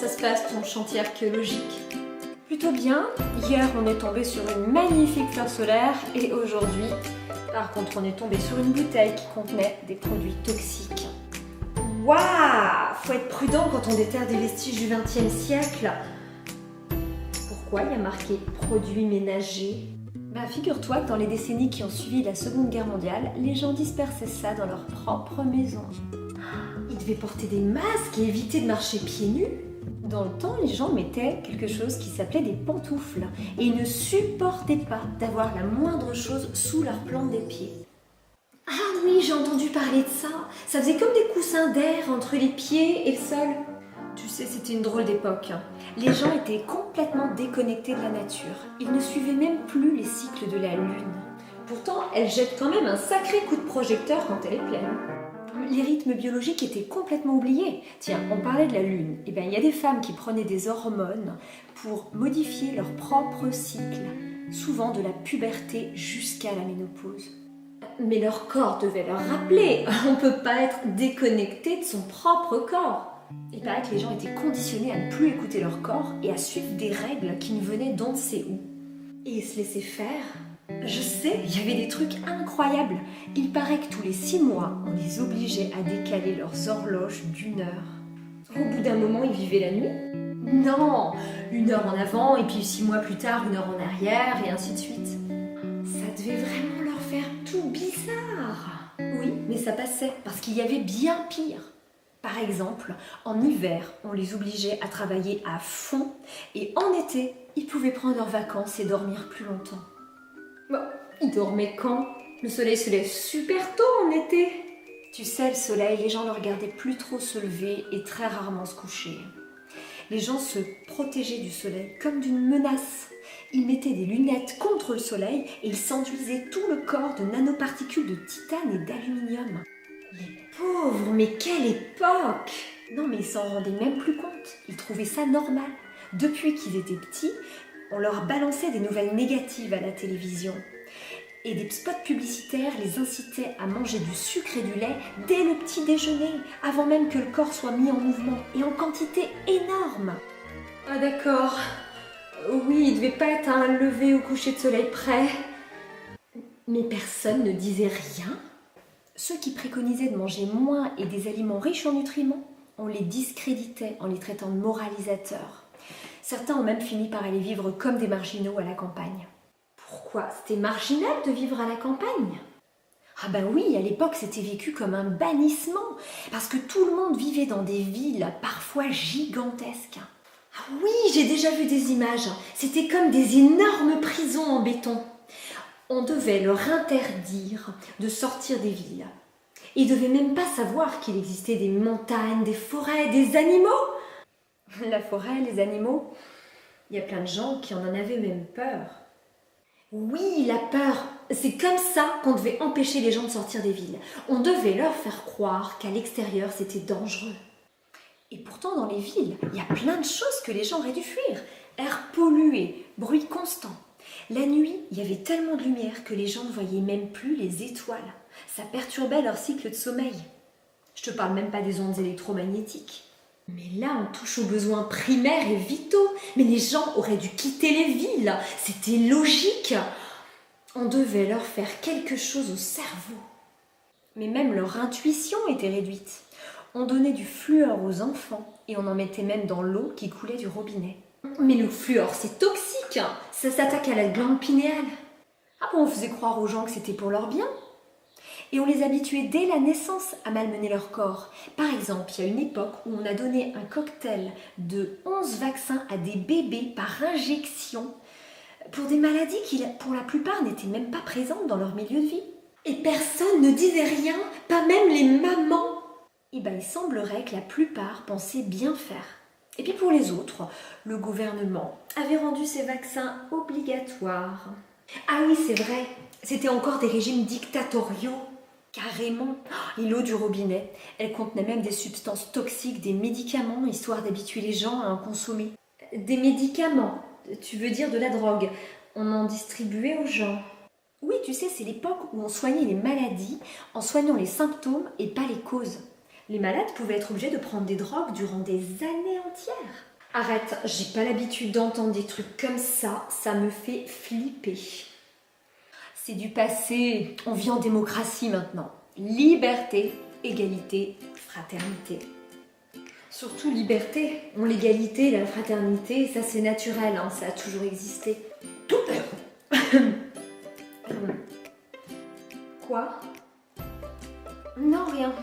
ça se passe ton chantier archéologique? Plutôt bien. Hier, on est tombé sur une magnifique fleur solaire et aujourd'hui, par contre, on est tombé sur une bouteille qui contenait des produits toxiques. Waouh! Faut être prudent quand on déterre des vestiges du XXe siècle. Pourquoi il y a marqué produits ménagers? Figure-toi que dans les décennies qui ont suivi la Seconde Guerre mondiale, les gens dispersaient ça dans leur propre maison. Ils devaient porter des masques et éviter de marcher pieds nus. Dans le temps, les gens mettaient quelque chose qui s'appelait des pantoufles et ils ne supportaient pas d'avoir la moindre chose sous leur plante des pieds. Ah oui, j'ai entendu parler de ça. Ça faisait comme des coussins d'air entre les pieds et le sol. Tu sais, c'était une drôle d'époque. Les gens étaient complètement déconnectés de la nature. Ils ne suivaient même plus les cycles de la Lune. Pourtant, elle jette quand même un sacré coup de projecteur quand elle est pleine. Les rythmes biologiques étaient complètement oubliés. Tiens, on parlait de la Lune. Il y a des femmes qui prenaient des hormones pour modifier leur propre cycle, souvent de la puberté jusqu'à la ménopause. Mais leur corps devait leur rappeler. On ne peut pas être déconnecté de son propre corps. Il paraît que les gens étaient conditionnés à ne plus écouter leur corps et à suivre des règles qui ne venaient d'on ne sait où. Et se laisser faire. Je sais, il y avait des trucs incroyables. Il paraît que tous les 6 mois, on les obligeait à décaler leurs horloges d'1 heure. Au bout d'un moment, ils vivaient la nuit? Non, 1 heure en avant et puis 6 mois plus tard, 1 heure en arrière et ainsi de suite. Ça devait vraiment leur faire tout bizarre. Oui, mais ça passait parce qu'il y avait bien pire. Par exemple, en hiver, on les obligeait à travailler à fond et en été, ils pouvaient prendre leurs vacances et dormir plus longtemps. Ils dormaient quand? Le soleil se lève super tôt en été. Tu sais, le soleil, les gens ne le regardaient plus trop se lever et très rarement se coucher. Les gens se protégeaient du soleil comme d'une menace. Ils mettaient des lunettes contre le soleil et ils s'enduisaient tout le corps de nanoparticules de titane et d'aluminium. Les pauvres, mais quelle époque! Non, mais ils s'en rendaient même plus compte. Ils trouvaient ça normal. Depuis qu'ils étaient petits, on leur balançait des nouvelles négatives à la télévision. Et des spots publicitaires les incitaient à manger du sucre et du lait dès le petit déjeuner, avant même que le corps soit mis en mouvement, et en quantité énorme. Ah d'accord. Oui, il devait pas être un lever ou coucher de soleil près. Mais personne ne disait rien. Ceux qui préconisaient de manger moins et des aliments riches en nutriments, on les discréditait en les traitant de moralisateurs. Certains ont même fini par aller vivre comme des marginaux à la campagne. Pourquoi? C'était marginal de vivre à la campagne? Ah oui, à l'époque c'était vécu comme un bannissement, parce que tout le monde vivait dans des villes parfois gigantesques. Ah oui, j'ai déjà vu des images. C'était comme des énormes prisons en béton. On devait leur interdire de sortir des villes. Ils ne devaient même pas savoir qu'il existait des montagnes, des forêts, des animaux. La forêt, les animaux, il y a plein de gens qui en avaient même peur. Oui, la peur. C'est comme ça qu'on devait empêcher les gens de sortir des villes. On devait leur faire croire qu'à l'extérieur c'était dangereux. Et pourtant dans les villes, il y a plein de choses que les gens auraient dû fuir. Air pollué, bruit constant. La nuit, il y avait tellement de lumière que les gens ne voyaient même plus les étoiles. Ça perturbait leur cycle de sommeil. Je te parle même pas des ondes électromagnétiques. Mais là, on touche aux besoins primaires et vitaux. Mais les gens auraient dû quitter les villes. C'était logique. On devait leur faire quelque chose au cerveau. Mais même leur intuition était réduite. On donnait du fluor aux enfants et on en mettait même dans l'eau qui coulait du robinet. Mais le fluor, c'est toxique. Ça s'attaque à la glande pinéale. Ah bon, on faisait croire aux gens que c'était pour leur bien. Et on les habituait dès la naissance à malmener leur corps. Par exemple, il y a une époque où on a donné un cocktail de 11 vaccins à des bébés par injection pour des maladies qui, pour la plupart, n'étaient même pas présentes dans leur milieu de vie. Et personne ne disait rien, pas même les mamans. Il semblerait que la plupart pensaient bien faire. Et puis pour les autres, le gouvernement avait rendu ces vaccins obligatoires. Ah oui, c'est vrai, c'était encore des régimes dictatoriaux. Carrément. Et l'eau du robinet, elle contenait même des substances toxiques, des médicaments, histoire d'habituer les gens à en consommer. Des médicaments? Tu veux dire de la drogue? On en distribuait aux gens? Oui, tu sais, c'est l'époque où on soignait les maladies en soignant les symptômes et pas les causes. Les malades pouvaient être obligés de prendre des drogues durant des années entières. Arrête, j'ai pas l'habitude d'entendre des trucs comme ça me fait flipper. C'est du passé, on vit en démocratie maintenant. Liberté, égalité, fraternité. Surtout liberté, l'égalité, la fraternité, ça c'est naturel, hein, ça a toujours existé. Quoi? Non, rien.